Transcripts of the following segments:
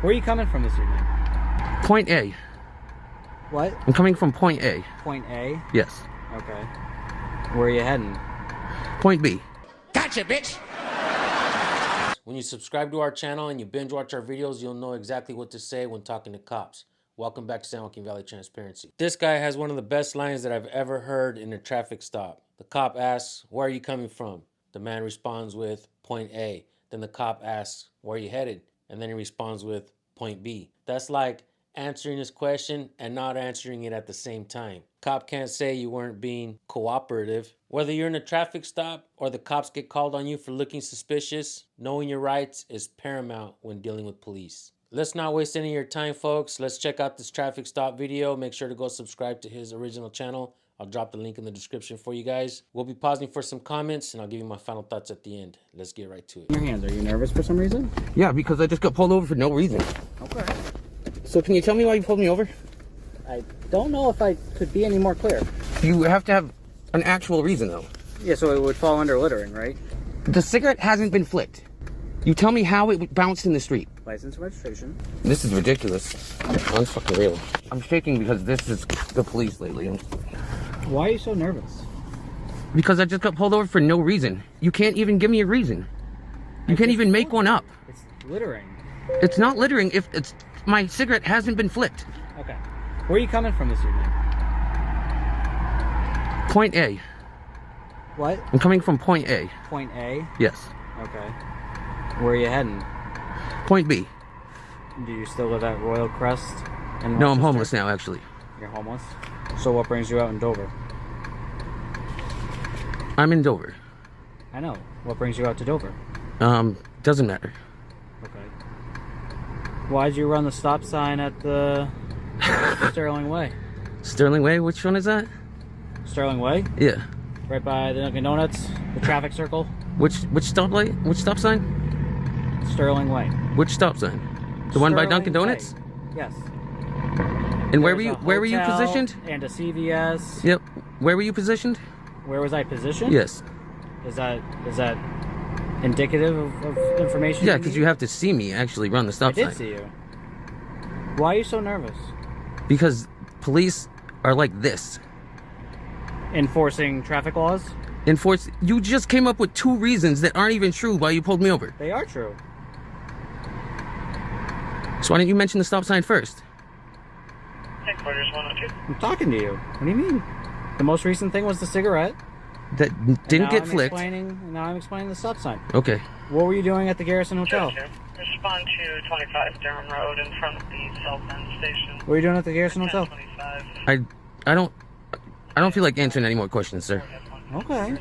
Where are you coming from this evening? Point A. What? I'm coming from point A. Point A? Yes. Okay. Where are you heading? Point B. Gotcha, bitch! When you subscribe to our channel and you binge watch our videos, you'll know exactly what to say when talking to cops. Welcome back to San Joaquin Valley Transparency. This guy has one of the best lines that I've ever heard in a traffic stop. The cop asks, "Where are you coming from?" The man responds with, "Point A." Then the cop asks, "Where are you headed?" And then he responds with, "Point B." That's like answering his question and not answering it at the same time. Cop can't say you weren't being cooperative. Whether you're in a traffic stop or the cops get called on you for looking suspicious, knowing your rights is paramount when dealing with police. Let's not waste any of your time, folks. Let's check out this traffic stop video. Make sure to go subscribe to his original channel. I'll drop the link in the description for you guys. We'll be pausing for some comments and I'll give you my final thoughts at the end. Let's get right to it. Your hands, are you nervous for some reason? Yeah, because I just got pulled over for no reason. Okay. So can you tell me why you pulled me over? I don't know if I could be any more clear. You have to have an actual reason, though. Yeah, so it would fall under littering, right? The cigarette hasn't been flicked. You tell me how it bounced in the street. License and registration. This is ridiculous. That's fucking real. I'm shaking because this is the police lately. Why are you so nervous? Because I just got pulled over for no reason. You can't even give me a reason. You can't even make one up. It's littering. It's not littering if it's my cigarette hasn't been flicked. Okay. Where are you coming from this evening? Point A. What? I'm coming from point A. Point A? Yes. Okay. Where are you heading? Point B. Do you still live at Royal Crest? No, I'm homeless now, actually. You're homeless? So what brings you out in Dover? I'm in Dover. I know. What brings you out to Dover? Doesn't matter. Okay. Why'd you run the stop sign at the Sterling Way? Sterling Way? Which one is that? Sterling Way? Yeah. Right by the Dunkin' Donuts, the traffic circle. Which stop light? Which stop sign? Sterling Way. Which stop sign? The one by Sterling Dunkin' Donuts? Way. Yes. And where There's were you a hotel positioned? And a CVS. Yep. Where were you positioned? Where was I positioned? Yes. Is that indicative of information? Yeah, because you have to see me actually run the stop I sign. did see you. Why are you so nervous? Because police are like this. Enforcing traffic laws? You just came up with two reasons that aren't even true why you pulled me over. They are true. So why didn't you mention the stop sign first? Headquarters 102. I'm talking to you. What do you mean? The most recent thing was the cigarette. That didn't get flicked. Now I'm explaining the stop sign. Okay. What were you doing at the Garrison Hotel? Respond to 25 Durham Road in front of the Sullivan station. What were you doing at the Garrison Hotel? 1025. I don't feel like answering any more questions, sir. Okay.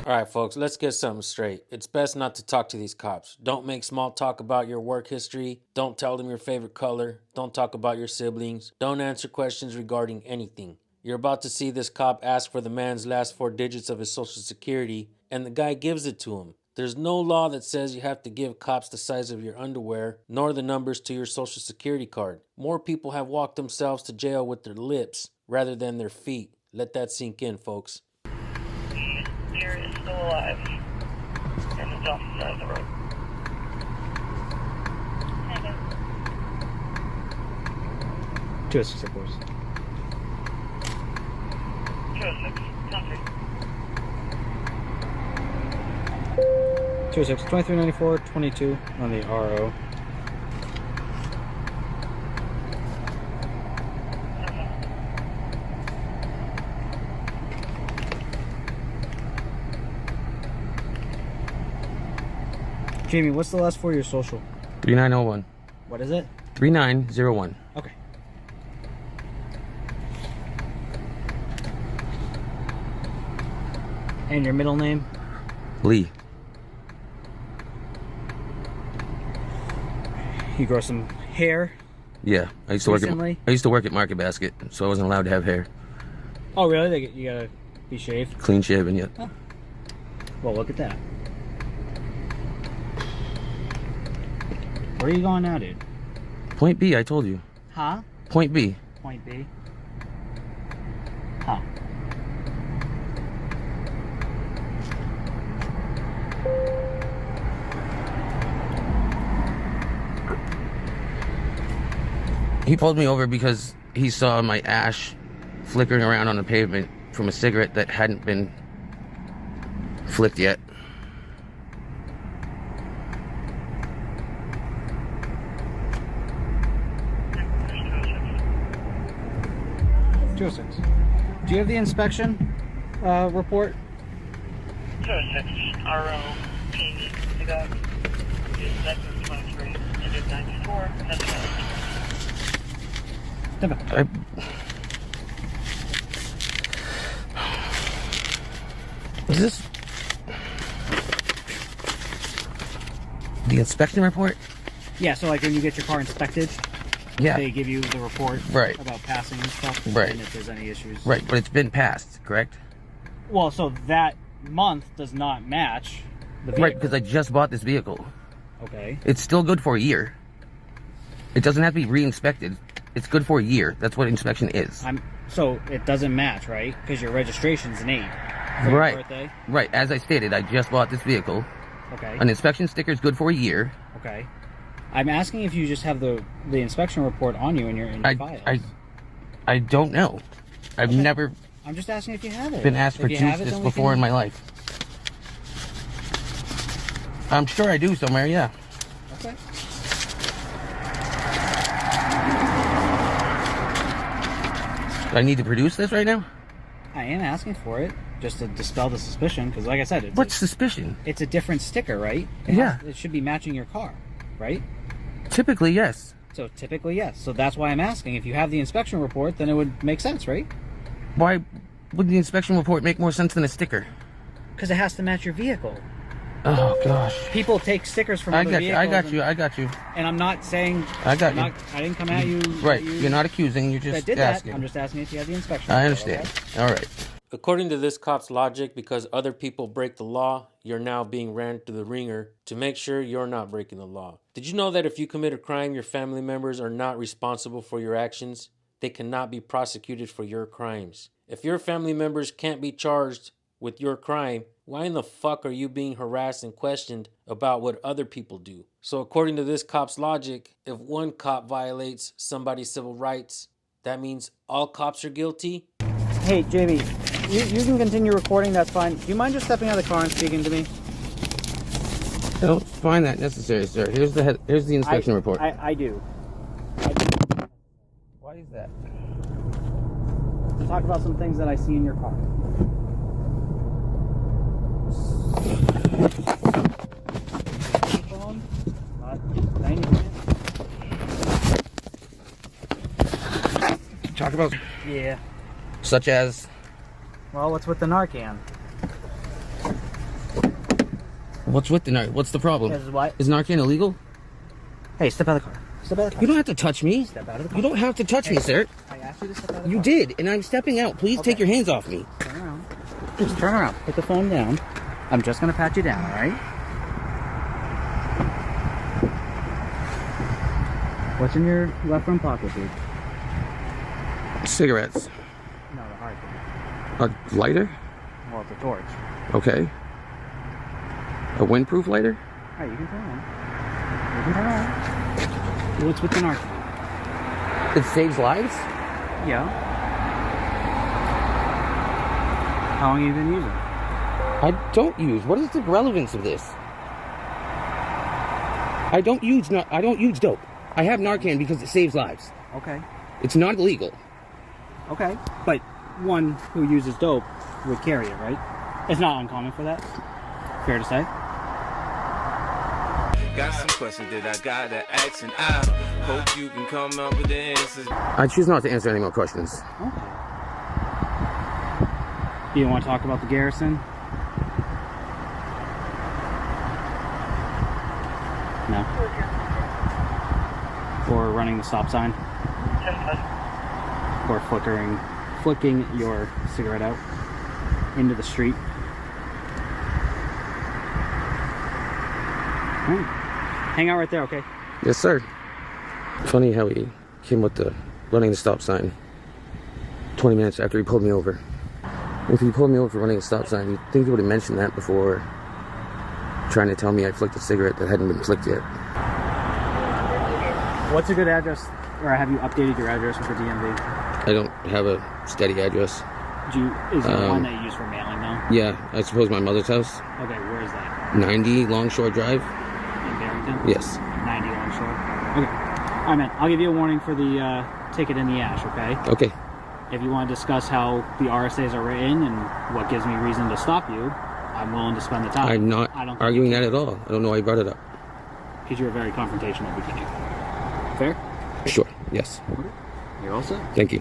All right, folks, let's get something straight. It's best not to talk to these cops. Don't make small talk about your work history. Don't tell them your favorite color. Don't talk about your siblings. Don't answer questions regarding anything. You're about to see this cop ask for the man's last 4 digits of his social security, and the guy gives it to him. There's no law that says you have to give cops the size of your underwear, nor the numbers to your social security card. More people have walked themselves to jail with their lips rather than their feet. Let that sink in, folks. The deer is still alive. And it's off the side of the road. Two assist, of course. 206. Country. 206, 2394, 22 on the RO. Jamie, what's the last 4 of your social? 3901. What is it? 3901. Okay. And your middle name? Lee. You grow some hair? Yeah, I used to work at Market Basket, so I wasn't allowed to have hair. Oh, really? You gotta be shaved? Clean shaven, yeah. Oh. Well, look at that. Where are you going now, dude? Point B, I told you. Huh? Point B. Point B? Huh. He pulled me over because he saw my ash flickering around on the pavement from a cigarette that hadn't been flicked yet. Do you have the inspection report? 206, RO, King, the guy, is license 23, and is 94, that's Is this the inspection report? Yeah, so like when you get your car inspected, Yeah. they give you the report Right. about passing and stuff, Right. and if there's any issues. Right, but it's been passed, correct? Well, so that month does not match the vehicle. Right, because I just bought this vehicle. Okay. It's still good for a year. It doesn't have to be re-inspected. It's good for a year. That's what inspection is. So it doesn't match, right? Because your registration's an 8 for your Right. birthday. Right, as I stated, I just bought this vehicle. Okay. An inspection sticker is good for a year. Okay. I'm asking if you just have the inspection report on you in your files. I don't know. I've never I'm just asking if you have it. been asked for If you have juice it, this then we before in can- my life. I'm sure I do somewhere, yeah. Okay. Do I need to produce this right now? I am asking for it just to dispel the suspicion, because like I said, What's suspicion? it's a different sticker, right? Yeah. It should be matching your car, right? Typically, yes. So typically, yes. So that's why I'm asking. If you have the inspection report, then it would make sense, right? Why would the inspection report make more sense than a sticker? Because it has to match your vehicle. Oh, gosh. People take stickers from other vehicles. I got you. And I'm not saying... I got you. I didn't come at you... Right, you're not accusing, you're that just did asking. that. I'm just asking if you have the inspection I report, understand. okay? All right. According to this cop's logic, because other people break the law, you're now being ran through the ringer to make sure you're not breaking the law. Did you know that if you commit a crime, your family members are not responsible for your actions? They cannot be prosecuted for your crimes. If your family members can't be charged with your crime, why in the fuck are you being harassed and questioned about what other people do? So according to this cop's logic, if one cop violates somebody's civil rights, that means all cops are guilty? Hey, Jamie, you can continue recording, that's fine. Do you mind just stepping out of the car and speaking to me? I don't find that necessary, sir. Here's the inspection report. I do. Why is that? To talk about some things that I see in your car. Talk about... Yeah. Such as... Well, what's with the Narcan? What's with the Narcan? What's the problem? Is what? Is Narcan illegal? Hey, step out of the car. Step out of the car. You don't have to touch me. Step out of the car. You don't have to touch me, sir. I asked you to step out of the You car. did, and I'm stepping out. Please take your hands off me. Turn around. Just turn around. Put the phone down. I'm just going to pat you down, all right? What's in your left front pocket, dude? Cigarettes. No, the hard thing. A lighter? Well, it's a torch. Okay. A windproof lighter? All right, you can turn around. You can turn around. What's with the Narcan? It saves lives? Yeah. How long have you been using? I don't use. What is the relevance of this? I don't use dope. I have Narcan because it saves lives. Okay. It's not illegal. Okay. But one who uses dope would carry it, right? It's not uncommon for that. Fair to say. Got some questions that I gotta ask, and I hope you can come up with the answers. I choose not to answer any more questions. Okay. Do you want to talk about the garrison? No. Or running the stop sign? Or flicking your cigarette out into the street? All right. Hang out right there, okay? Yes, sir. Funny how he came with the running the stop sign 20 minutes after he pulled me over. If he pulled me over for running a stop sign, you'd think he would have mentioned that before trying to tell me I flicked a cigarette that hadn't been flicked yet. What's a good address, or have you updated your address with the DMV? I don't have a steady address. Is there one that you use for mailing though? Yeah, I suppose my mother's house. Okay, where is that? 90 Longshore Drive. In Barrington? Yes. 90 Longshore. Okay. All right, man. I'll give you a warning for the ticket in the ash, okay? Okay. If you want to discuss how the RSAs are written and what gives me reason to stop you, I'm willing to spend the time. I'm not arguing that at all. I don't know why you brought it up. Because you were very confrontational at the beginning. Fair? Sure. Yes. Okay. You're all set. Thank you.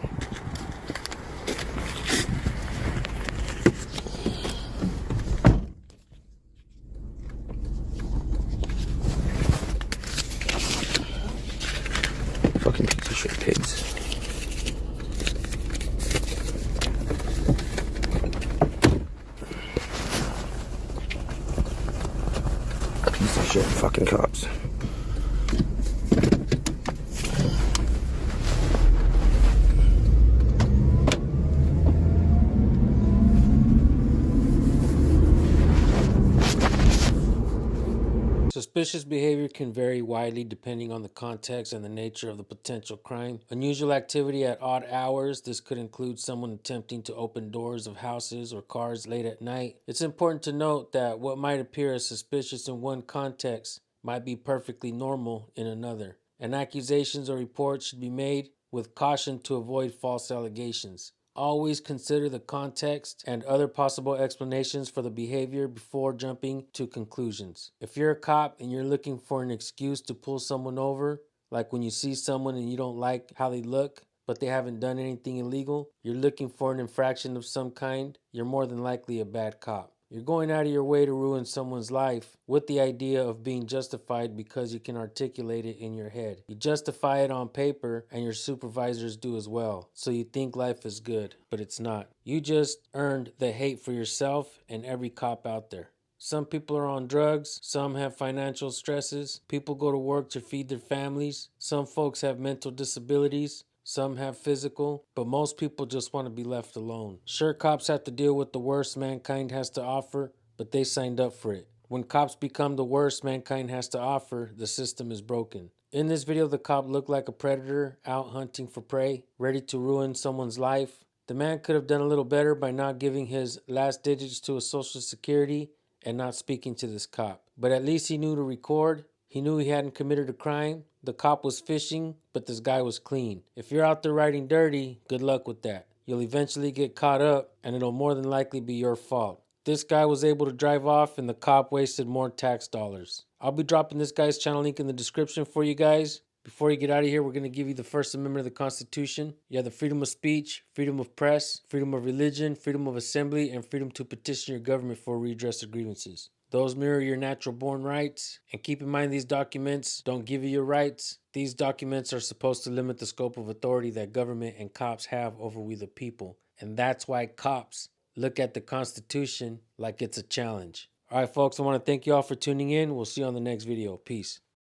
Fucking piece of shit pigs. Piece of shit fucking cops. Suspicious behavior can vary widely depending on the context and the nature of the potential crime. Unusual activity at odd hours. This could include someone attempting to open doors of houses or cars late at night. It's important to note that what might appear as suspicious in one context might be perfectly normal in another. And accusations or reports should be made with caution to avoid false allegations. Always consider the context and other possible explanations for the behavior before jumping to conclusions. If you're a cop and you're looking for an excuse to pull someone over, like when you see someone and you don't like how they look, but they haven't done anything illegal, you're looking for an infraction of some kind, you're more than likely a bad cop. You're going out of your way to ruin someone's life with the idea of being justified because you can articulate it in your head. You justify it on paper and your supervisors do as well. So you think life is good, but it's not. You just earned the hate for yourself and every cop out there. Some people are on drugs, some have financial stresses, people go to work to feed their families, some folks have mental disabilities, some have physical, but most people just want to be left alone. Sure, cops have to deal with the worst mankind has to offer, but they signed up for it. When cops become the worst mankind has to offer, the system is broken. In this video, the cop looked like a predator out hunting for prey, ready to ruin someone's life. The man could have done a little better by not giving his last digits to a social security and not speaking to this cop. But at least he knew to record. He knew he hadn't committed a crime. The cop was fishing, but this guy was clean. If you're out there riding dirty, good luck with that. You'll eventually get caught up, and it'll more than likely be your fault. This guy was able to drive off, and the cop wasted more tax dollars. I'll be dropping this guy's channel link in the description for you guys. Before you get out of here, we're going to give you the First Amendment of the Constitution. You have the freedom of speech, freedom of press, freedom of religion, freedom of assembly, and freedom to petition your government for redress of grievances. Those mirror your natural born rights. And keep in mind, these documents don't give you your rights. These documents are supposed to limit the scope of authority that government and cops have over we the people. And that's why cops look at the Constitution like it's a challenge. All right, folks, I want to thank you all for tuning in. We'll see you on the next video. Peace.